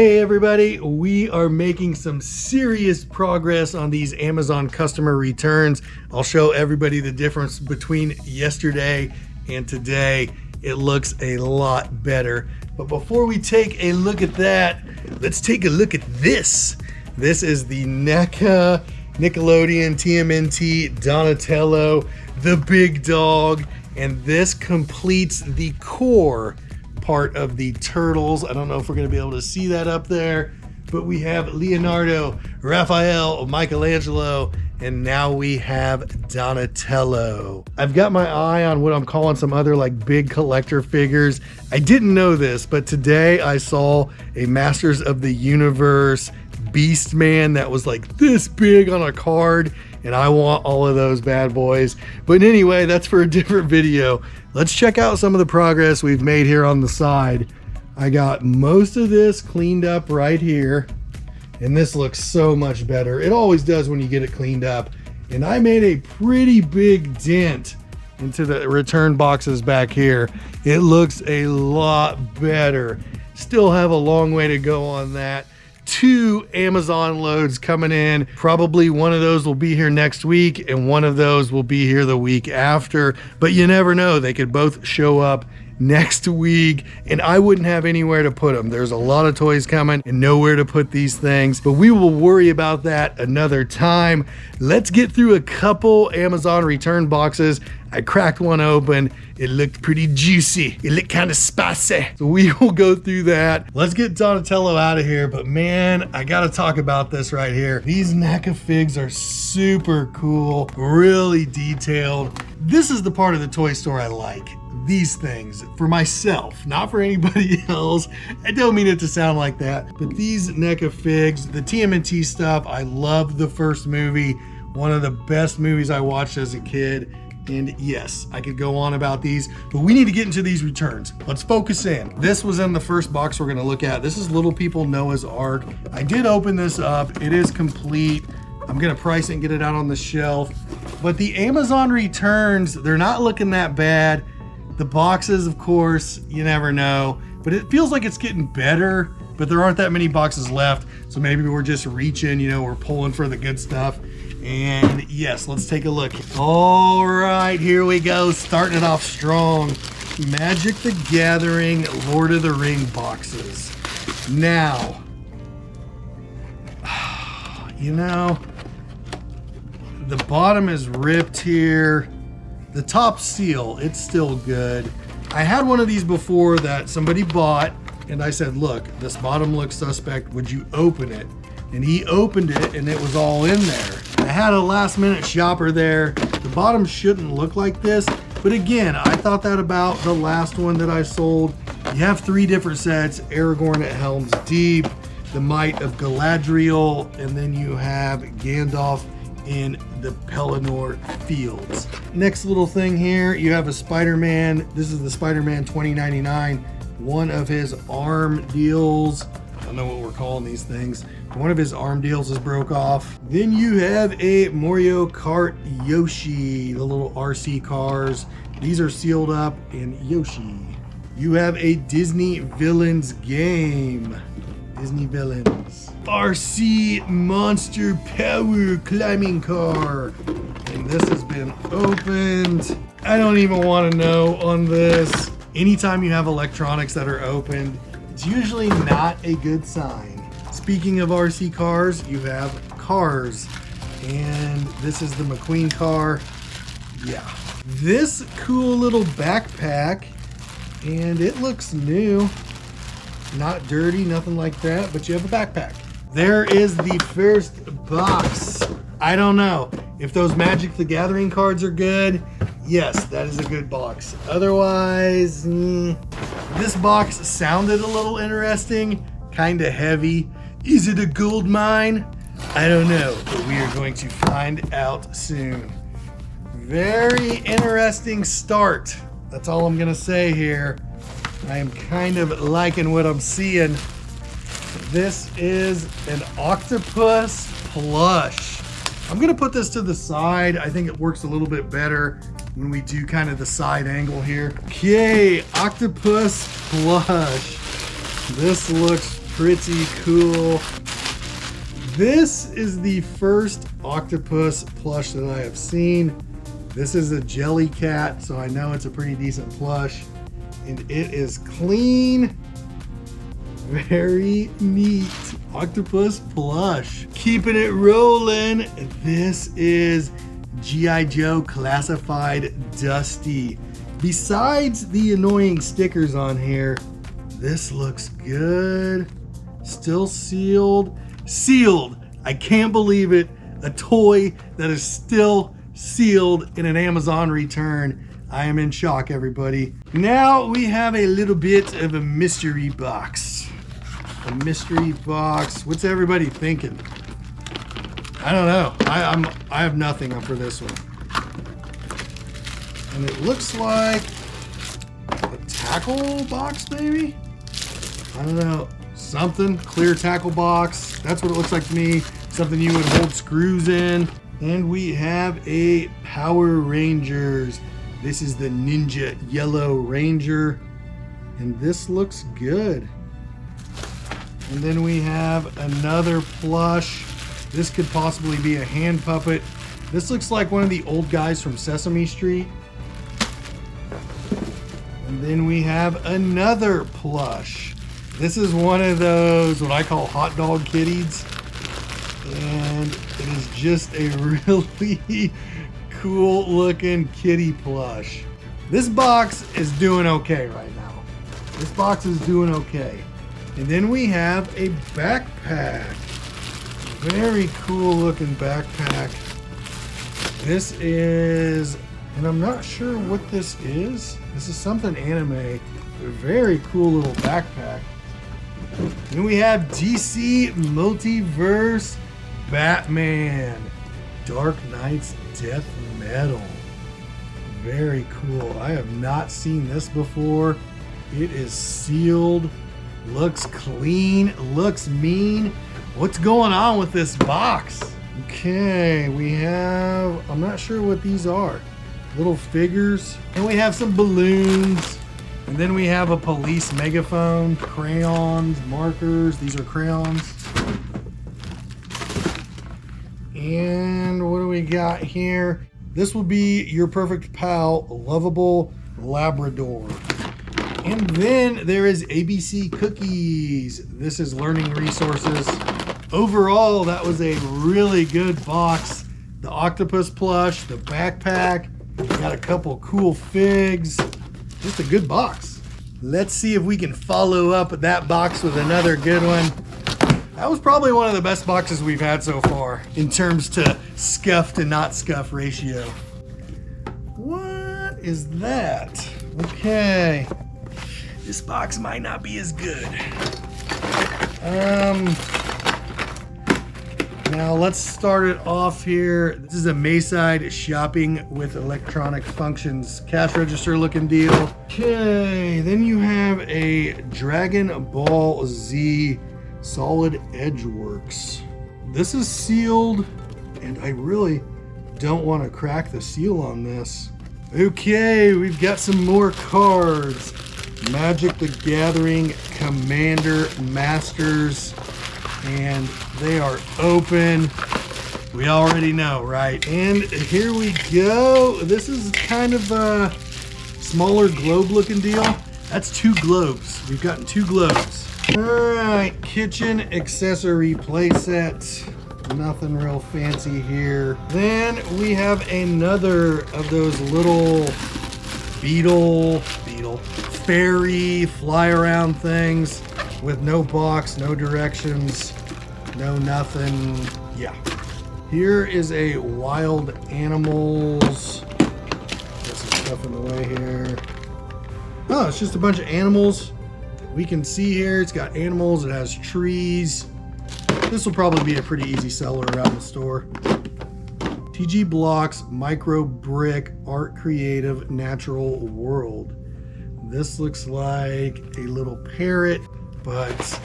Hey everybody, we are making some serious progress on these Amazon customer returns. I'll show everybody the difference between yesterday and today. It looks a lot better. But before we take a look at that, let's take a look at this. This is the NECA Nickelodeon TMNT Donatello, the big dog, and this completes the core part of the turtles. I don't know if we're going to be able to see that up there, but we have Leonardo, Raphael, Michelangelo, and now we have Donatello. I've got my eye on what I'm calling some other like big collector figures. I didn't know this, but today I saw a Masters of the Universe Beast Man that was like this big on a card, and I want all of those bad boys. But anyway, that's for a different video. Let's check out some of the progress we've made here on the side. I got most of this cleaned up right here, and this looks so much better. It always does when you get it cleaned up. And I made a pretty big dent into the return boxes back here. It looks a lot better. Still have a long way to go on that. 2 Amazon loads coming in. Probably one of those will be here next week and one of those will be here the week after, but you never know, they could both show up next week and I wouldn't have anywhere to put them. There's a lot of toys coming and nowhere to put these things, but we will worry about that another time. Let's get through a couple Amazon return boxes. I cracked one open. It looked pretty juicy. It looked kind of spicy. So we will go through that. Let's get Donatello out of here. But man, I gotta talk about this right here. These NECA figs are super cool, really detailed. This is the part of the toy store I like. These things for myself, not for anybody else. I don't mean it to sound like that, but these NECA figs, the TMNT stuff, I love the first movie. One of the best movies I watched as a kid. And yes, I could go on about these, but we need to get into these returns. Let's focus in. This was in the first box we're gonna look at. This is Little People Noah's Ark. I did open this up. It is complete. I'm gonna price it and get it out on the shelf. But the Amazon returns, they're not looking that bad. The boxes, of course, you never know, but it feels like it's getting better, but there aren't that many boxes left. So maybe we're just reaching, you know, we're pulling for the good stuff. And yes, let's take a look. All right, here we go. Starting it off strong. Magic the Gathering, Lord of the Ring boxes. Now, you know, the bottom is ripped here. The top seal, it's still good. I had one of these before that somebody bought, and I said, look, this bottom looks suspect. Would you open it? And he opened it and it was all in there. I had a last minute shopper there. The bottom shouldn't look like this, but again, I thought that about the last one that I sold. You have 3 different sets, Aragorn at Helm's Deep, the Might of Galadriel, and then you have Gandalf in the Pelennor Fields. Next little thing here, you have a Spider-Man. This is the Spider-Man 2099, one of his arm deals. I don't know what we're calling these things. One of his arm deals is broke off. Then you have a Mario Kart Yoshi, the little RC cars. These are sealed up in Yoshi. You have a Disney Villains game. Disney Villains. RC Monster Power climbing car. And this has been opened. I don't even want to know on this. Anytime you have electronics that are opened, it's usually not a good sign. Speaking of RC cars, you have Cars, and this is the McQueen car. Yeah. This cool little backpack, and it looks new. Not dirty, nothing like that, but you have a backpack. There is the first box. I don't know if those Magic the Gathering cards are good. Yes, that is a good box. Otherwise, this box sounded a little interesting, kind of heavy. Is it a gold mine? I don't know, but we are going to find out soon. Very interesting start. That's all I'm gonna say here. I am kind of liking what I'm seeing. This is an octopus plush. I'm gonna put this to the side. I think it works a little bit better when we do kind of the side angle here. Okay, octopus plush. This looks pretty cool. This is the first octopus plush that I have seen. This is a jelly cat, so I know it's a pretty decent plush. And it is clean. Very neat. Octopus plush. Keeping it rolling. This is G.I. Joe Classified Dusty. Besides the annoying stickers on here, this looks good. Still sealed. Sealed. I can't believe it. A toy that is still sealed in an Amazon return. I am in shock, everybody. Now we have a little bit of a mystery box. A mystery box. What's everybody thinking? I don't know. I have nothing up for this one. And it looks like a tackle box, maybe? I don't know. Something. Clear tackle box. That's what it looks like to me. Something you would hold screws in. And we have a Power Rangers. This is the Ninja Yellow Ranger. And this looks good. And then we have another plush. This could possibly be a hand puppet. This looks like one of the old guys from Sesame Street. And then we have another plush. This is one of those, what I call hot dog kitties. And it is just a really cool looking kitty plush. This box is doing okay right now. This box is doing okay. And then we have a backpack. Very cool looking backpack. This is, and I'm not sure what this is. This is something anime. A very cool little backpack. Then we have DC Multiverse Batman. Dark Knight's Death Metal. Very cool. I have not seen this before. It is sealed. Looks clean. Looks mean. What's going on with this box? Okay, we have, I'm not sure what these are. Little figures. And we have some balloons. And then we have a police megaphone, crayons, markers. These are crayons. And what do we got here? This will be your perfect pal, lovable Labrador. And then there is ABC Cookies. This is learning resources. Overall, that was a really good box. The octopus plush, the backpack, got a couple cool figs. Just a good box. Let's see if we can follow up that box with another good one. That was probably one of the best boxes we've had so far in terms to scuff to not scuff ratio. What is that? Okay. This box might not be as good. Now let's start it off here. This is a Mayside shopping with electronic functions cash register looking deal. Okay, then you have a Dragon Ball Z Solid Edge Works. This is sealed, and I really don't want to crack the seal on this. Okay, we've got some more cards. Magic the Gathering Commander Masters, and they are open. We already know, right? And here we go. This is kind of a smaller globe looking deal. That's 2 globes. We've gotten 2 globes. All right, kitchen accessory playset. Nothing real fancy here. Then we have another of those little fairy fly around things with no box, no directions, no nothing. Yeah. Here is a wild animals. Got some stuff in the way here. Oh, it's just a bunch of animals. We can see here it's got animals, it has trees. This will probably be a pretty easy seller around the store. TG Blocks Micro Brick Art Creative Natural World. This looks like a little parrot, but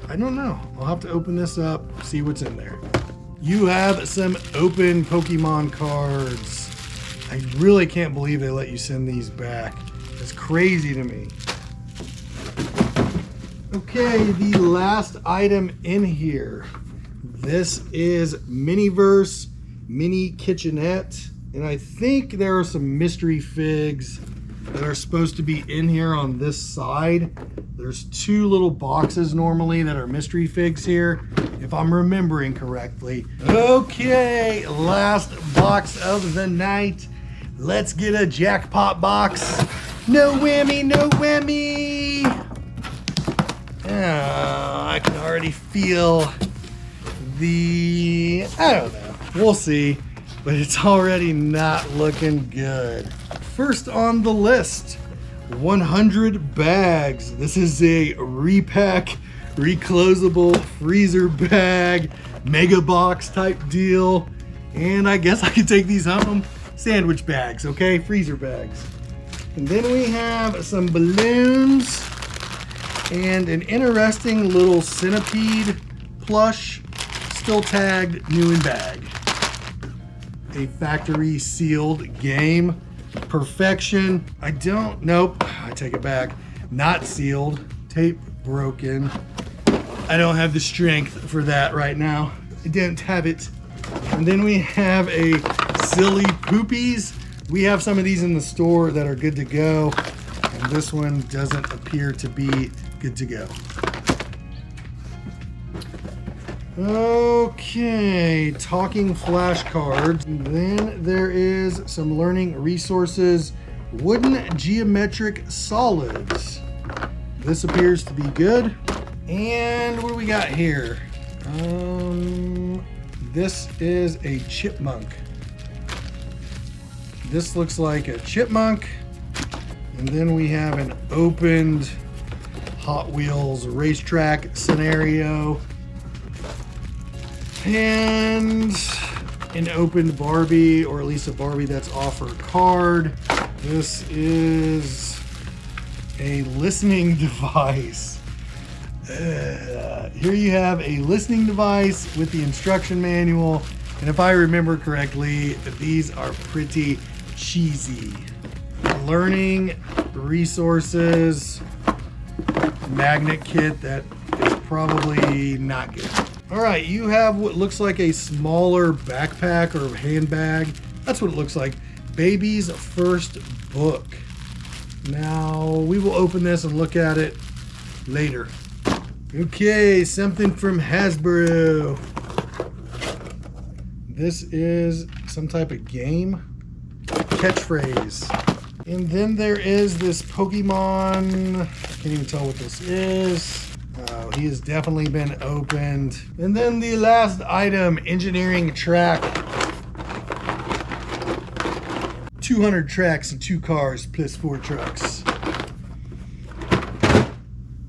I don't know. I'll have to open this up, see what's in there. You have some open Pokemon cards. I really can't believe they let you send these back. It's crazy to me. Okay, the last item in here. This is Miniverse Mini Kitchenette. And I think there are some mystery figs that are supposed to be in here on this side. There's 2 little boxes normally that are mystery figs here, if I'm remembering correctly. Okay, last box of the night. Let's get a jackpot box. No whammy, no whammy. Oh, I can already feel I don't know. We'll see. But it's already not looking good. First on the list, 100 bags. This is a repack, reclosable freezer bag, mega box type deal. And I guess I could take these home. Sandwich bags, okay? Freezer bags. And then we have some balloons and an interesting little centipede plush, still tagged new in bag. A factory sealed game. Perfection. Nope, I take it back. Not sealed. Tape broken. I don't have the strength for that right now. I don't have it. And then we have a silly poopies. We have some of these in the store that are good to go. And this one doesn't appear to be good to go. Okay, talking flashcards. Then there is some learning resources, wooden geometric solids. This appears to be good. And what do we got here? This is a chipmunk. This looks like a chipmunk. And then we have an opened Hot Wheels racetrack scenario. And an opened Barbie, or at least a Barbie that's off her card. This is a listening device. Here you have a listening device with the instruction manual. And if I remember correctly, these are pretty cheesy. Learning resources, magnet kit that is probably not good. All right, you have what looks like a smaller backpack or handbag. That's what it looks like. Baby's first book. Now, we will open this and look at it later. Okay, something from Hasbro. This is some type of game. Catchphrase. And then there is this Pokemon. I can't even tell what this is. He has definitely been opened. And then the last item, engineering track. 200 tracks and 2 cars plus 4 trucks.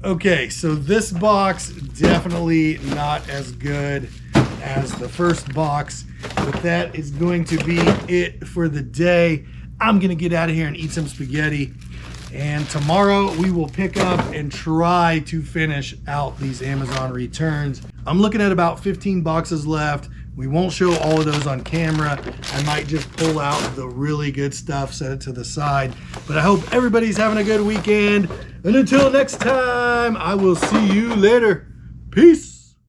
Okay, so this box definitely not as good as the first box, but that is going to be it for the day. I'm gonna get out of here and eat some spaghetti. And tomorrow we will pick up and try to finish out these Amazon returns. I'm looking at about 15 boxes left. We won't show all of those on camera. I might just pull out the really good stuff, set it to the side. But I hope everybody's having a good weekend. And until next time, I will see you later. Peace.